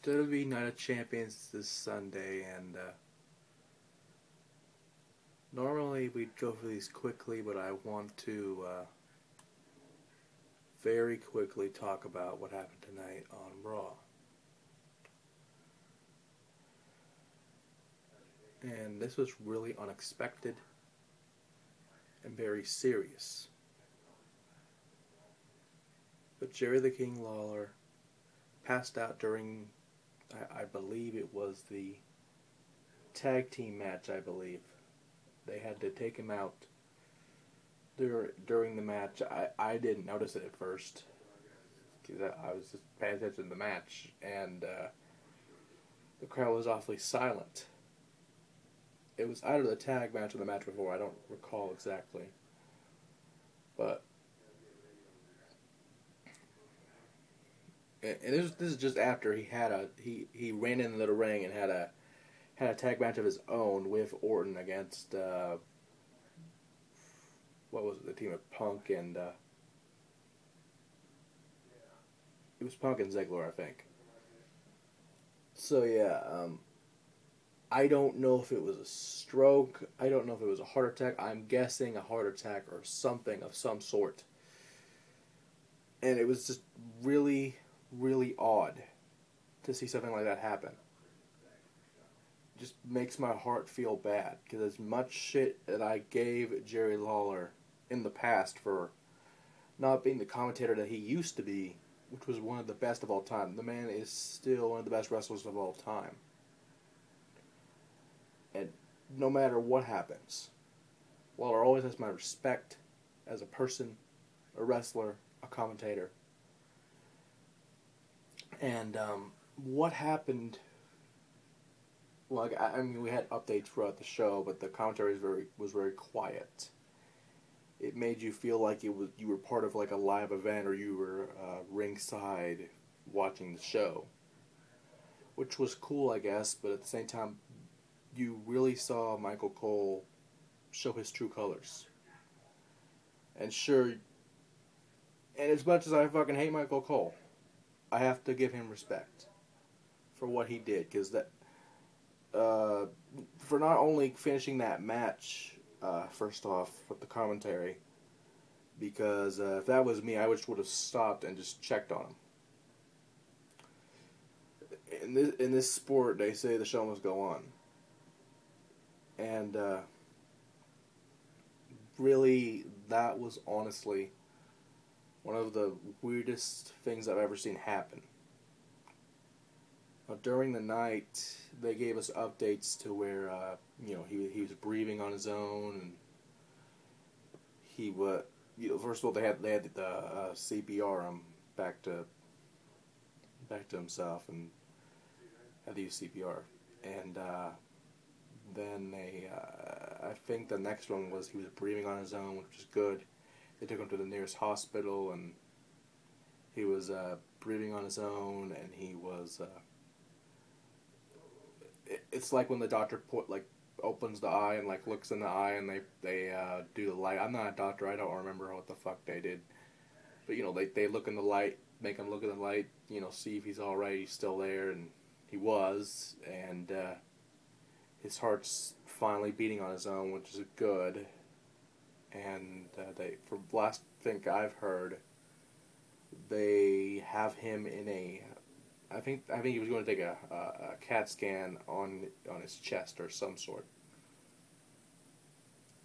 WWE Night of Champions this Sunday, and normally we'd go through these quickly, but I want to very quickly talk about what happened tonight on Raw. And this was really unexpected and very serious. But Jerry the King Lawler passed out during, I believe it was the tag team match, I believe. They had to take him out during the match. I didn't notice it at first, because I was just paying attention to the match, and the crowd was awfully silent. It was either the tag match or the match before, I don't recall exactly. But this is just after he ran into the ring and had a tag match of his own with Orton against what was it, the team of Punk and it was Punk and Ziggler, I think. So yeah, I don't know if it was a stroke. I don't know if it was a heart attack. I'm guessing a heart attack or something of some sort. And it was just really, really odd to see something like that happen. It just makes my heart feel bad, because as much shit that I gave Jerry Lawler in the past for not being the commentator that he used to be, which was one of the best of all time. The man is still one of the best wrestlers of all time. And no matter what happens, Lawler always has my respect as a person, a wrestler, a commentator. And what happened? Well, I mean, we had updates throughout the show, but the commentary was very quiet. It made you feel like you were part of like a live event, or you were ringside watching the show, which was cool, I guess. But at the same time, you really saw Michael Cole show his true colors. And sure, and as much as I fucking hate Michael Cole, I have to give him respect for what he did, because that for not only finishing that match first off with the commentary, because if that was me, I would have stopped and just checked on him. In this sport, they say the show must go on. And really, that was honestly one of the weirdest things I've ever seen happen. During the night, they gave us updates to where he was breathing on his own, and he was, first of all, they had the CPR him back to himself, and had to use CPR, and then they I think the next one was he was breathing on his own, which is good. They took him to the nearest hospital, and he was breathing on his own, and he was. It's like when the doctor opens the eye and looks in the eye, and they do the light. I'm not a doctor. I don't remember what the fuck they did, but they look in the light, make him look in the light, see if he's all right. He's still there, and he was, and his heart's finally beating on his own, which is good. And from last thing I've heard, they have him in a. I think he was going to take a CAT scan on his chest or some sort.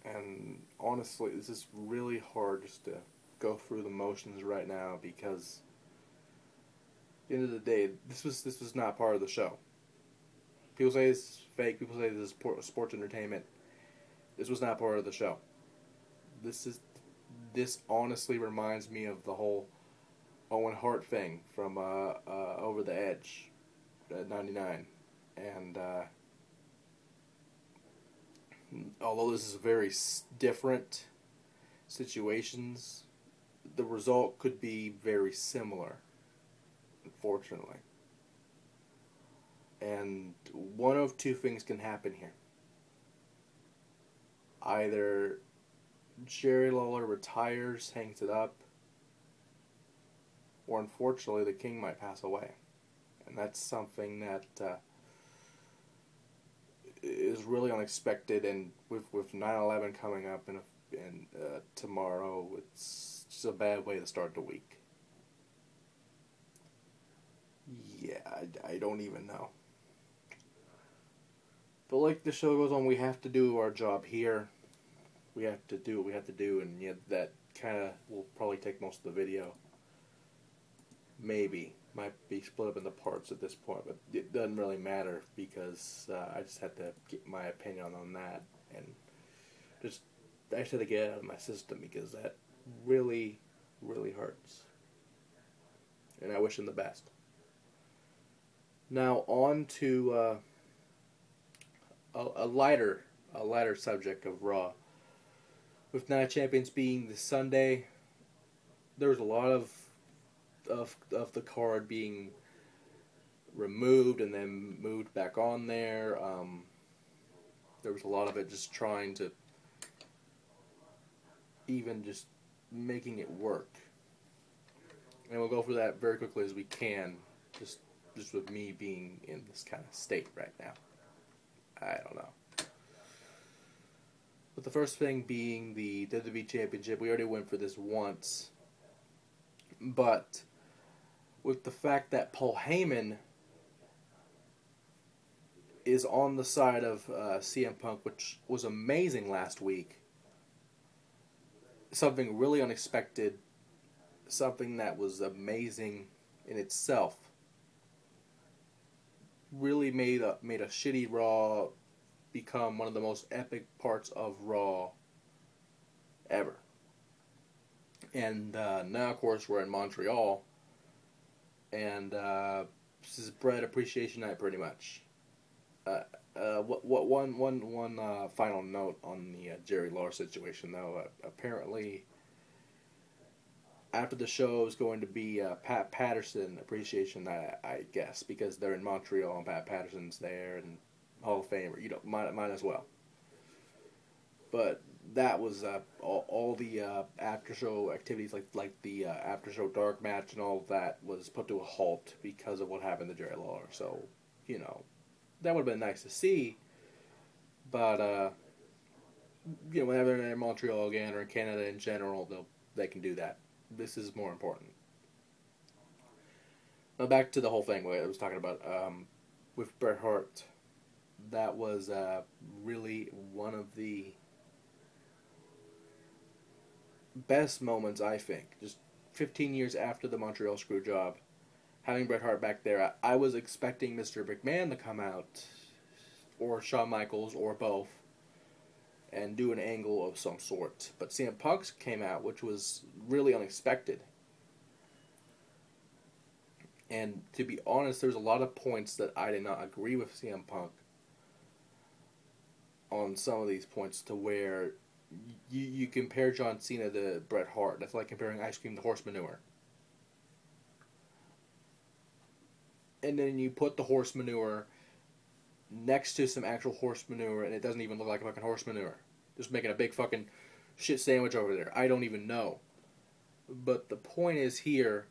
And honestly, this is really hard just to go through the motions right now, because at the end of the day, this was not part of the show. People say it's fake. People say this is sports entertainment. This was not part of the show. This honestly reminds me of the whole Owen Hart thing from Over the Edge at 99, and although this is very different situations, the result could be very similar, unfortunately. And one of two things can happen here. Either Jerry Lawler retires, hangs it up, or unfortunately the King might pass away. and that's something that is really unexpected. And with 9/11 coming up in tomorrow, it's just a bad way to start the week. Yeah, I don't even know. But like the show goes on, we have to do our job here. We have to do what we have to do, and yeah, that kind of will probably take most of the video. Maybe. Might be split up into parts at this point, but it doesn't really matter because I just had to get my opinion on that, and I just had to get it out of my system because that really, really hurts. And I wish him the best. Now on to a lighter subject of Raw. With Night of Champions being this Sunday, there was a lot of the card being removed and then moved back on there. There was a lot of it just trying to even just making it work. And we'll go through that very quickly as we can, just with me being in this kind of state right now. I don't know. But the first thing being the WWE Championship. We already went for this once. But with the fact that Paul Heyman is on the side of CM Punk, which was amazing last week, something really unexpected, something that was amazing in itself, really made a shitty Raw become one of the most epic parts of Raw ever. And now, of course, we're in Montreal, and this is Bread Appreciation Night, pretty much. One final note on the Jerry Lawler situation, though. Apparently, after the show is going to be Pat Patterson Appreciation Night, I guess, because they're in Montreal and Pat Patterson's there, and Hall of Famer. Might as well. But that was all the after show activities, like the after show dark match and all of that, was put to a halt because of what happened to Jerry Lawler. So, that would have been nice to see. But whenever they're in Montreal again or in Canada in general, they can do that. This is more important. Now back to the whole thing I was talking about with Bret Hart. That was really one of the best moments, I think. Just 15 years after the Montreal Screwjob, having Bret Hart back there, I was expecting Mr. McMahon to come out, or Shawn Michaels, or both, and do an angle of some sort. But CM Punk came out, which was really unexpected. And to be honest, there's a lot of points that I did not agree with CM Punk on some of these points, to where you compare John Cena to Bret Hart. That's like comparing ice cream to horse manure. And then you put the horse manure next to some actual horse manure, and it doesn't even look like fucking horse manure. Just making a big fucking shit sandwich over there. I don't even know. But the point is here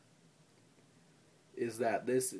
is that this